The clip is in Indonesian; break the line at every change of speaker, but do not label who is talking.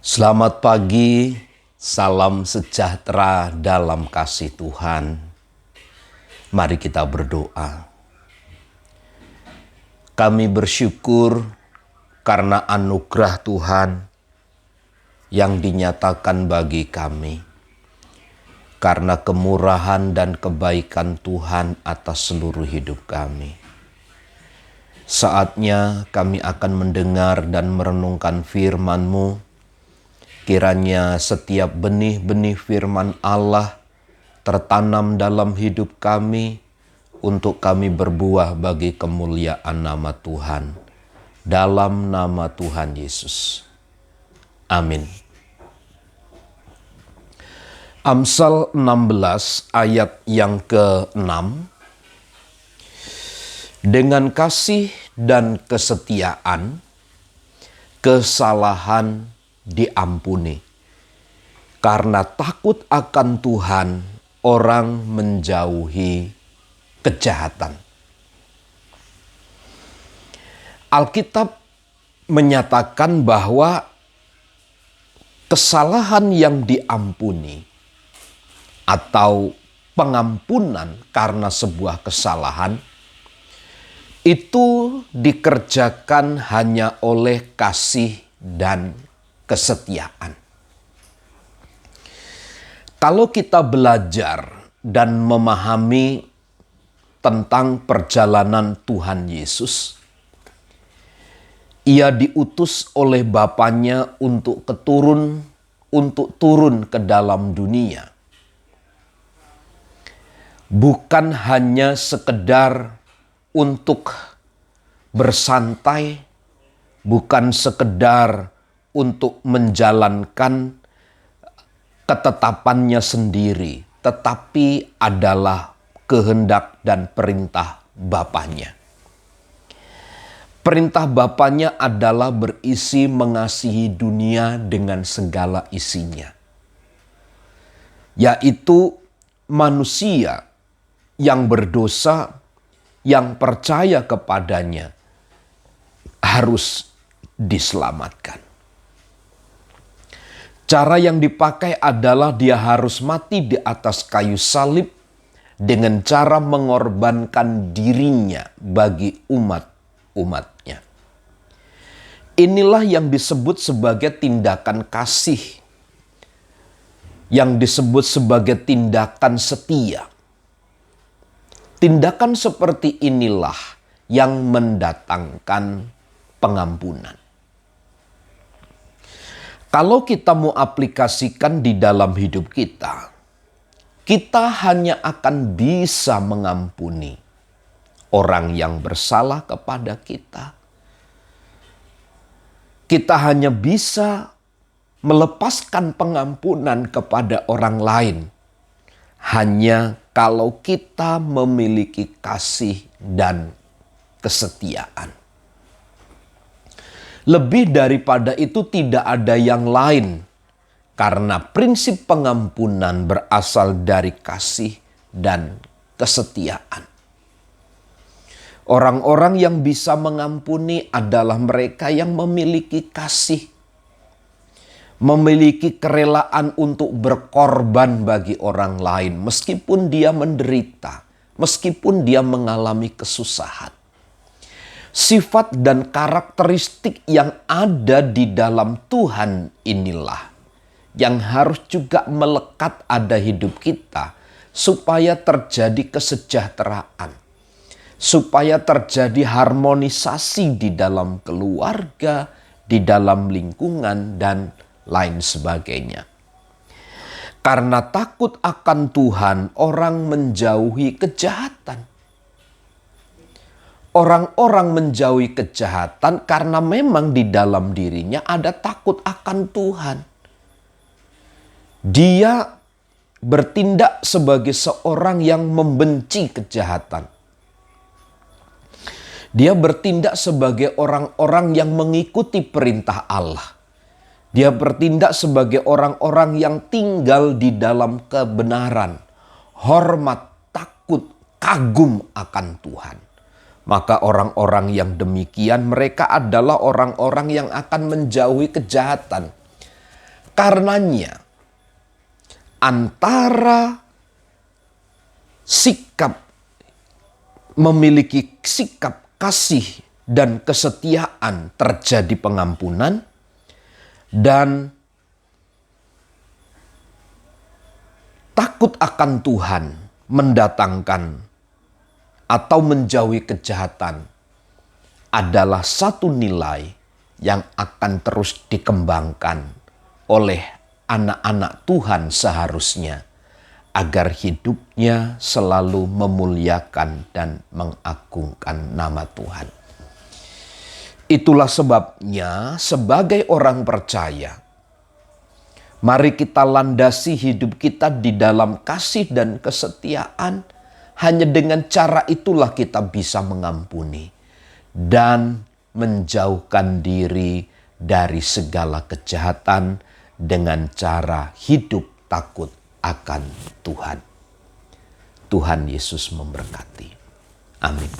Selamat pagi, salam sejahtera dalam kasih Tuhan. Mari kita berdoa. Kami bersyukur karena anugerah Tuhan yang dinyatakan bagi kami. Karena kemurahan dan kebaikan Tuhan atas seluruh hidup kami. Saatnya kami akan mendengar dan merenungkan firman-Mu. Kiranya setiap benih-benih firman Allah tertanam dalam hidup kami untuk kami berbuah bagi kemuliaan nama Tuhan. Dalam nama Tuhan Yesus. Amin. Amsal 16 ayat yang ke-6. Dengan kasih dan kesetiaan, kesalahan diampuni. Karena takut akan Tuhan, orang menjauhi kejahatan. Alkitab menyatakan bahwa kesalahan yang diampuni atau pengampunan karena sebuah kesalahan itu dikerjakan hanya oleh kasih dan kesetiaan. Kalau kita belajar dan memahami tentang perjalanan Tuhan Yesus, Ia diutus oleh Bapanya untuk turun ke dalam dunia. Bukan hanya sekedar untuk bersantai, bukan sekedar untuk menjalankan ketetapannya sendiri, tetapi adalah kehendak dan perintah Bapanya. Perintah Bapanya adalah berisi mengasihi dunia dengan segala isinya, yaitu manusia yang berdosa, yang percaya kepadanya harus diselamatkan. Cara yang dipakai adalah dia harus mati di atas kayu salib dengan cara mengorbankan dirinya bagi umat-umatnya. Inilah yang disebut sebagai tindakan kasih, yang disebut sebagai tindakan setia. Tindakan seperti inilah yang mendatangkan pengampunan. Kalau kita mau aplikasikan di dalam hidup kita, kita hanya akan bisa mengampuni orang yang bersalah kepada kita. Kita hanya bisa melepaskan pengampunan kepada orang lain hanya kalau kita memiliki kasih dan kesetiaan. Lebih daripada itu tidak ada yang lain, karena prinsip pengampunan berasal dari kasih dan kesetiaan. Orang-orang yang bisa mengampuni adalah mereka yang memiliki kasih, memiliki kerelaan untuk berkorban bagi orang lain, meskipun dia menderita, meskipun dia mengalami kesusahan. Sifat dan karakteristik yang ada di dalam Tuhan inilah yang harus juga melekat ada hidup kita, supaya terjadi kesejahteraan, supaya terjadi harmonisasi di dalam keluarga, di dalam lingkungan, dan lain sebagainya. Karena takut akan Tuhan, orang menjauhi kejahatan. Orang-orang menjauhi kejahatan karena memang di dalam dirinya ada takut akan Tuhan. Dia bertindak sebagai seorang yang membenci kejahatan. Dia bertindak sebagai orang-orang yang mengikuti perintah Allah. Dia bertindak sebagai orang-orang yang tinggal di dalam kebenaran, hormat, takut, kagum akan Tuhan. Maka orang-orang yang demikian mereka adalah orang-orang yang akan menjauhi kejahatan. Karenanya, antara memiliki sikap kasih dan kesetiaan terjadi pengampunan, dan takut akan Tuhan mendatangkan atau menjauhi kejahatan adalah satu nilai yang akan terus dikembangkan oleh anak-anak Tuhan seharusnya, agar hidupnya selalu memuliakan dan mengagungkan nama Tuhan. Itulah sebabnya sebagai orang percaya, mari kita landasi hidup kita di dalam kasih dan kesetiaan. Hanya dengan cara itulah kita bisa mengampuni dan menjauhkan diri dari segala kejahatan dengan cara hidup takut akan Tuhan. Tuhan Yesus memberkati. Amin.